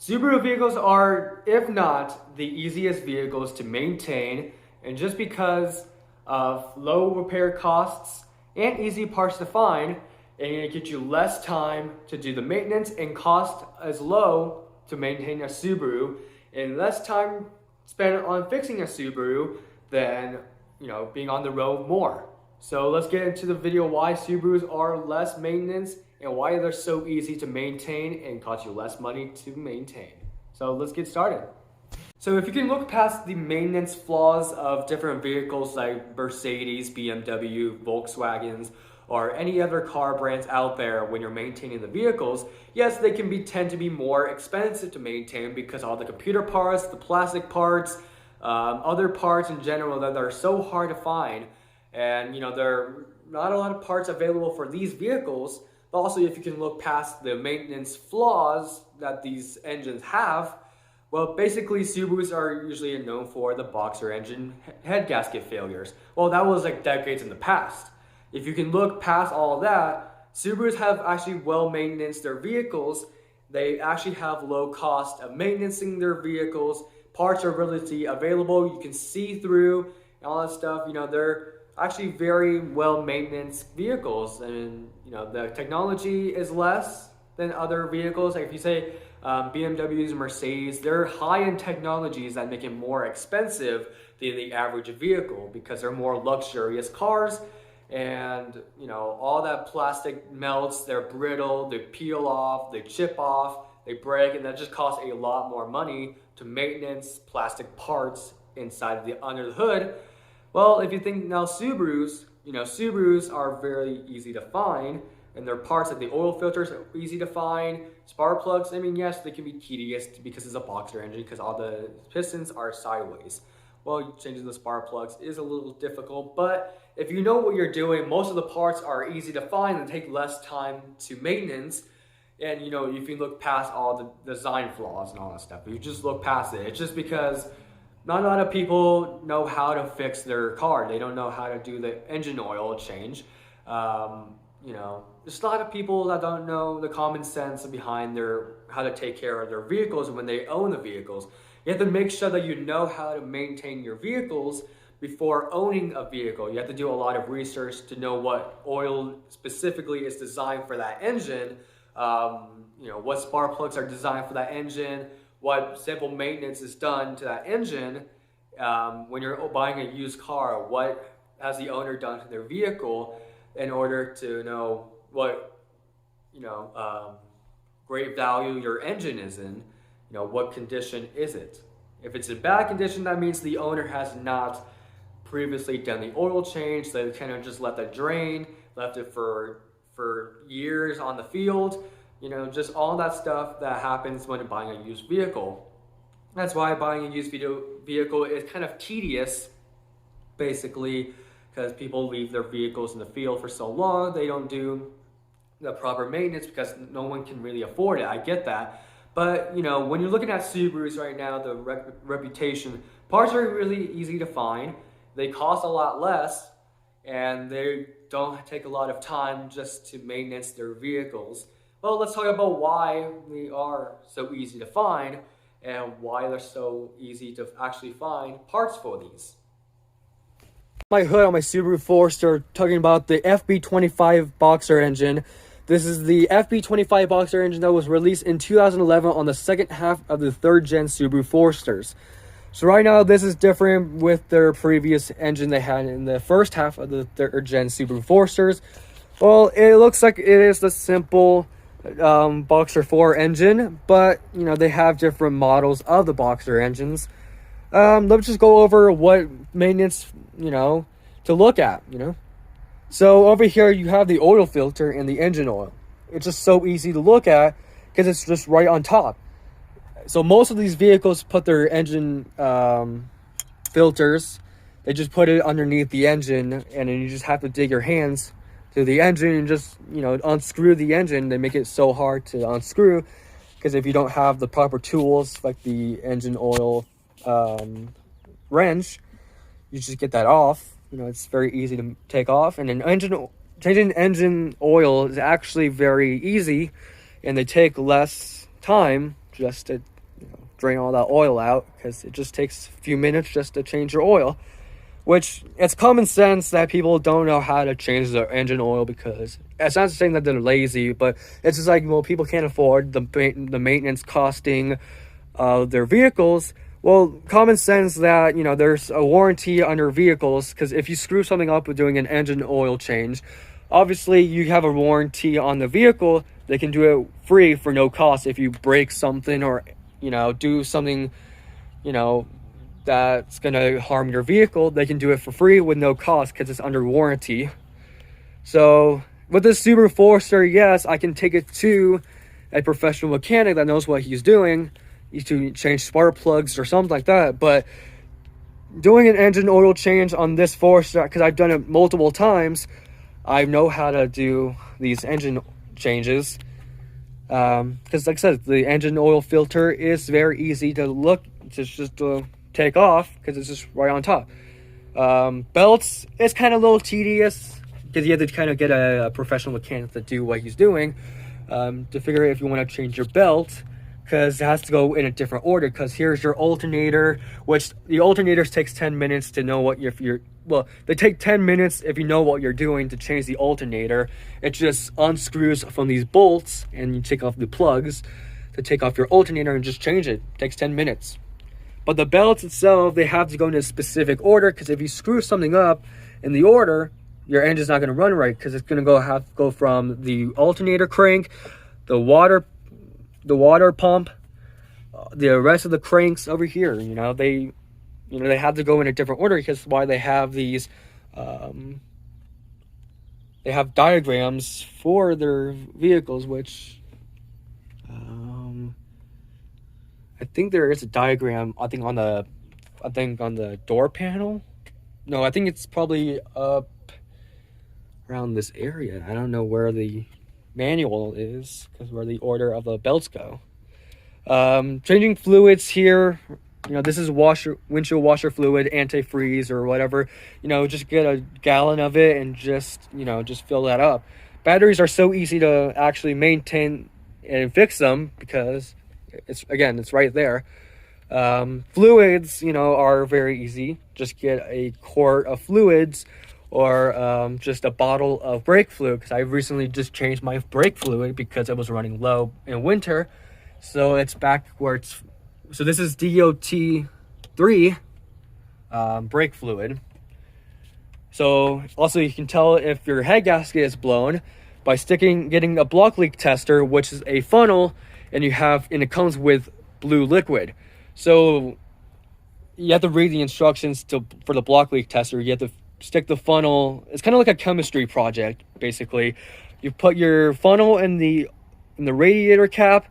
Subaru vehicles are, if not, the easiest vehicles to maintain, and just because of low repair costs and easy parts to find, and it gets you less time to do the maintenance, and cost is low to maintain a Subaru, and less time spent on fixing a Subaru than being on the road more. So let's get into the video why Subarus are less maintenance and why they're so easy to maintain and cost you less money to maintain. So let's get started. So if you can look past the maintenance flaws of different vehicles like Mercedes, BMW, Volkswagens, or any other car brands out there when you're maintaining the vehicles, yes, they can tend to be more expensive to maintain because all the computer parts, the plastic parts, other parts in general that are so hard to find. And there are not a lot of parts available for these vehicles, but also if you can look past the maintenance flaws that these engines have, well, basically Subarus are usually known for the boxer engine head gasket failures. Well, that was like decades in the past. If you can look past all of that, Subarus have actually well maintained their vehicles. They actually have low cost of maintaining their vehicles. Parts are really available. You can see through and all that stuff. They're actually very well maintained vehicles, and the technology is less than other vehicles. Like if you say BMWs and Mercedes, they're high in technologies that make it more expensive than the average vehicle because they're more luxurious cars, and all that plastic melts, they're brittle, they peel off, they chip off, they break, and that just costs a lot more money to maintenance plastic parts inside under the hood. Well, if you think now Subarus, Subarus are very easy to find, and their parts like the oil filters are easy to find. Spark plugs, yes, they can be tedious because it's a boxer engine because all the pistons are sideways. Well, changing the spark plugs is a little difficult, but if you know what you're doing, most of the parts are easy to find and take less time to maintenance. And if you look past all the design flaws and all that stuff, you just look past it. It's just because not a lot of people know how to fix their car. They don't know how to do the engine oil change. There's a lot of people that don't know the common sense behind how to take care of their vehicles when they own the vehicles. You have to make sure that you know how to maintain your vehicles before owning a vehicle. You have to do a lot of research to know what oil specifically is designed for that engine. What spark plugs are designed for that engine, what simple maintenance is done to that engine. When you're buying a used car, what has the owner done to their vehicle in order to know what great value your engine is in. What condition is it? If it's in bad condition, that means the owner has not previously done the oil change. They kind of just let that drain, left it for years on the field. Just all that stuff that happens when buying a used vehicle. That's why buying a used vehicle is kind of tedious, basically, because people leave their vehicles in the field for so long. They don't do the proper maintenance because no one can really afford it. I get that. But, when you're looking at Subarus right now, the reputation, parts are really easy to find. They cost a lot less, and they don't take a lot of time just to maintenance their vehicles. Well, let's talk about why they are so easy to find and why they're so easy to actually find parts for these. My hood on my Subaru Forester, talking about the FB25 boxer engine. This is the FB25 boxer engine that was released in 2011 on the second half of the third gen Subaru Foresters. So right now, this is different with their previous engine they had in the first half of the third gen Subaru Foresters. Well, it looks like it is the simple Boxer 4 engine, but they have different models of the Boxer engines. Let's just go over what maintenance to look at. So over here you have the oil filter and the engine oil. It's just so easy to look at because it's just right on top. So most of these vehicles put their engine filters, they just put it underneath the engine, and then you just have to dig your hands to the engine and just unscrew the engine. They make it so hard to unscrew because if you don't have the proper tools like the engine oil wrench, you just get that off. It's very easy to take off. And then changing engine oil is actually very easy, and they take less time just to drain all that oil out, because it just takes a few minutes just to change your oil. Which, it's common sense that people don't know how to change their engine oil, because it's not saying that they're lazy, but it's just like, well, people can't afford the maintenance costing their vehicles. Well, common sense that, you know, there's a warranty on your vehicles, because if you screw something up with doing an engine oil change, obviously you have a warranty on the vehicle. They can do it free for no cost. If you break something or, you know, do something, you know, that's going to harm your vehicle, they can do it for free with no cost, because it's under warranty. So with this Subaru Forester, yes, I can take it to a professional mechanic that knows what he's doing to change spark plugs or something like that. But doing an engine oil change on this Forester, because I've done it multiple times, I know how to do these engine changes. Because like I said, the engine oil filter is very easy to look, just to take off, because it's just right on top. Belts, it's kind of a little tedious, because you have to kind of get a professional mechanic to do what he's doing, to figure out if you want to change your belt, because it has to go in a different order. Because here's your alternator, which the alternators takes 10 minutes to know what well, they take 10 minutes if you know what you're doing to change the alternator. It just unscrews from these bolts, and you take off the plugs to take off your alternator and just change it. It takes 10 minutes. But the belts itself, they have to go in a specific order, because if you screw something up in the order, your engine's not going to run right, because it's going to have to go from the alternator crank, the water pump, the rest of the cranks over here. You know, they have to go in a different order, because why they have these, they have diagrams for their vehicles, which, I think there is a diagram, I think on the door panel. No, I think it's probably up around this area. I don't know where the manual is, because where the order of the belts go. Changing fluids here, you know, this is windshield washer fluid, antifreeze or whatever. You know, just get a gallon of it and just fill that up. Batteries are so easy to actually maintain and fix them, because it's right there. Fluids, you know, are very easy. Just get a quart of fluids, or just a bottle of brake fluid, because I recently just changed my brake fluid because it was running low in winter. So it's back where it's, so this is DOT3 brake fluid. So also you can tell if your head gasket is blown by getting a block leak tester, which is a funnel, and it comes with blue liquid. So you have to read the instructions for the block leak tester. You have to stick the funnel. It's kind of like a chemistry project, basically. You put your funnel in the radiator cap,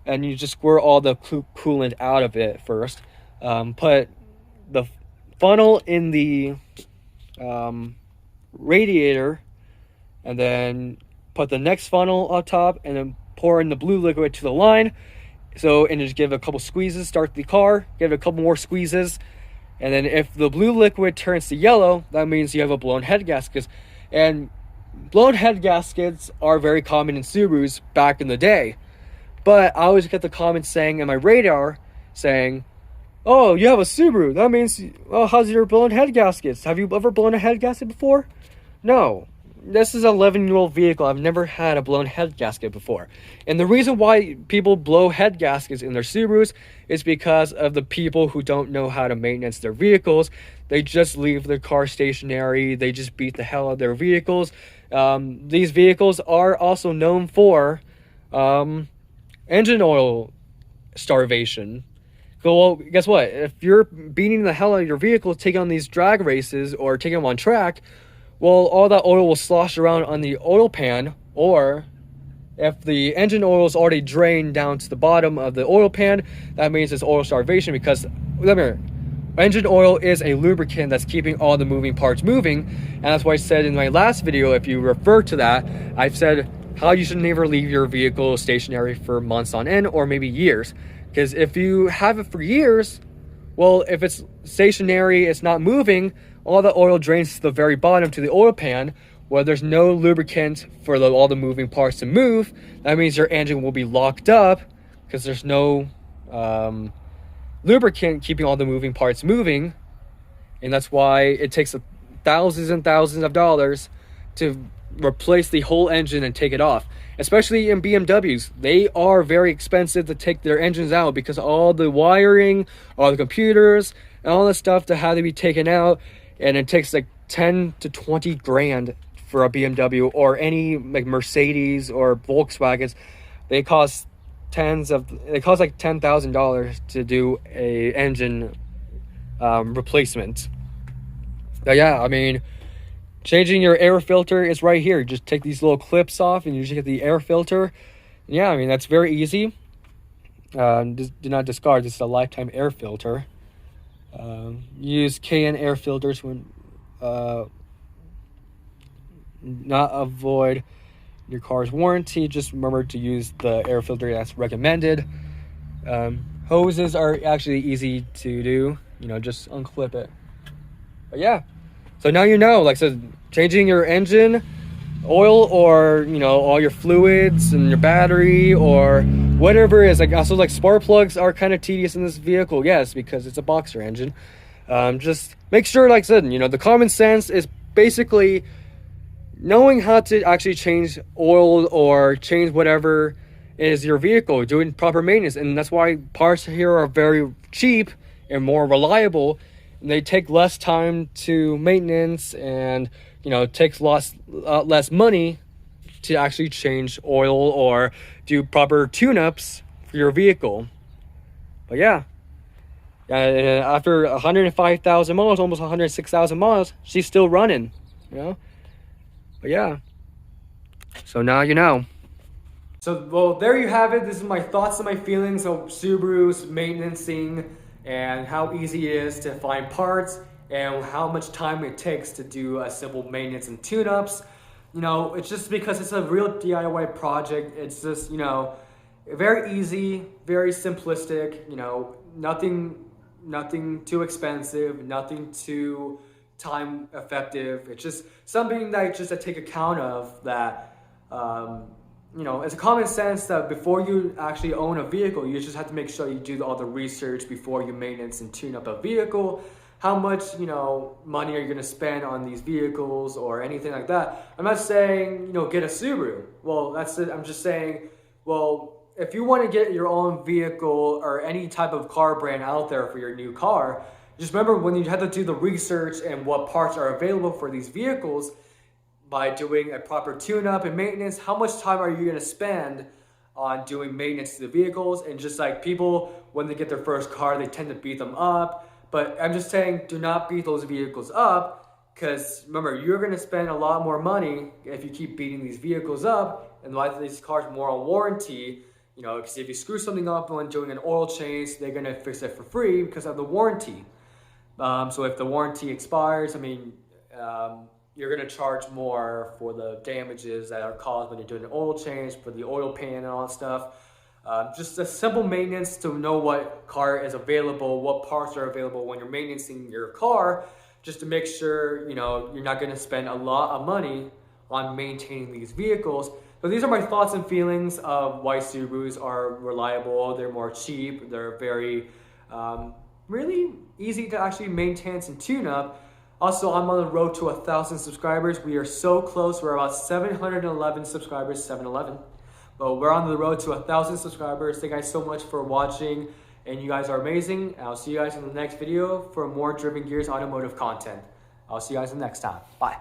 and you just squirt all the coolant out of it first. Put the funnel in the radiator, and then put the next funnel on top, and then pour in the blue liquid to the line. And just give it a couple squeezes, start the car, give it a couple more squeezes, and then if the blue liquid turns to yellow, that means you have a blown head gasket. And blown head gaskets are very common in Subarus back in the day. But I always get the comments saying in my radar, saying, "Oh, you have a Subaru. That means, oh, how's your blown head gaskets? Have you ever blown a head gasket before?" No. This is an 11-year-old vehicle. I've never had a blown head gasket before. And the reason why people blow head gaskets in their Subarus is because of the people who don't know how to maintenance their vehicles. They just leave their car stationary. They just beat the hell out of their vehicles. These vehicles are also known for engine oil starvation. So, well, guess what? If you're beating the hell out of your vehicle, taking on these drag races or taking them on track, well, all that oil will slosh around on the oil pan. Or if the engine oil is already drained down to the bottom of the oil pan, that means it's oil starvation, because remember, engine oil is a lubricant that's keeping all the moving parts moving. And that's why I said in my last video, if you refer to that, I've said how you should never leave your vehicle stationary for months on end, or maybe years. Because if you have it for years, well, if it's stationary, it's not moving, all the oil drains to the very bottom to the oil pan, where there's no lubricant for all the moving parts to move. That means your engine will be locked up, because there's no lubricant keeping all the moving parts moving, and that's why it takes thousands and thousands of dollars to replace the whole engine and take it off. Especially in BMWs, they are very expensive to take their engines out because all the wiring, all the computers, and all the stuff that had to be taken out, and it takes like 10 to 20 grand for a BMW or any like Mercedes or Volkswagens. They cost like $10,000 to do a engine replacement. But yeah, I mean, changing your air filter is right here. Just take these little clips off and you just get the air filter. Yeah, I mean, that's very easy. Do not discard. This is a lifetime air filter. Use KN air filters when not avoid your car's warranty. Just remember to use the air filter that's recommended. Hoses are actually easy to do. You know, just unclip it. But yeah. So now you know, like I said, changing your engine oil or, you know, all your fluids and your battery or whatever it is. Like also like spark plugs are kind of tedious in this vehicle. Yes, because it's a boxer engine. Just make sure, like I said, you know, the common sense is basically knowing how to actually change oil or change whatever is your vehicle, doing proper maintenance. And that's why parts here are very cheap and more reliable. They take less time to maintenance, and you know, it takes less money to actually change oil or do proper tune-ups for your vehicle. But yeah, after 105,000 miles, almost 106,000 miles, she's still running, you know. But yeah, so now you know. So, well, there you have it. This is my thoughts and my feelings of Subaru's maintaining and how easy it is to find parts and how much time it takes to do a simple maintenance and tune-ups. You know, it's just because it's a real DIY project. It's just, you know, very easy, very simplistic, you know, nothing too expensive, nothing too time effective. It's just something that just to take account of that, you know, it's a common sense that before you actually own a vehicle, you just have to make sure you do all the research before you maintenance and tune up a vehicle. How much, you know, money are you going to spend on these vehicles or anything like that? I'm not saying, you know, get a Subaru. Well, that's it. I'm just saying, well, if you want to get your own vehicle or any type of car brand out there for your new car, just remember when you have to do the research and what parts are available for these vehicles, by doing a proper tune-up and maintenance, how much time are you going to spend on doing maintenance to the vehicles? And just like people, when they get their first car, they tend to beat them up. But I'm just saying, do not beat those vehicles up, because remember, you're going to spend a lot more money if you keep beating these vehicles up. And why these cars more on warranty, you know, because if you screw something up when doing an oil change, they're going to fix it for free because of the warranty. So if the warranty expires, I mean, you're going to charge more for the damages that are caused when you're doing an oil change, for the oil pan and all that stuff. Just a simple maintenance to know what car is available, what parts are available when you're maintaining your car, just to make sure, you know, you're not going to spend a lot of money on maintaining these vehicles. So these are my thoughts and feelings of why Subarus are reliable. They're more cheap. They're very, really easy to actually maintain and tune up. Also, I'm on the road to 1,000 subscribers. We are so close. We're about 711 subscribers, 711. But we're on the road to 1,000 subscribers. Thank you guys so much for watching, and you guys are amazing. I'll see you guys in the next video for more Driven Gears automotive content. I'll see you guys in the next time. Bye.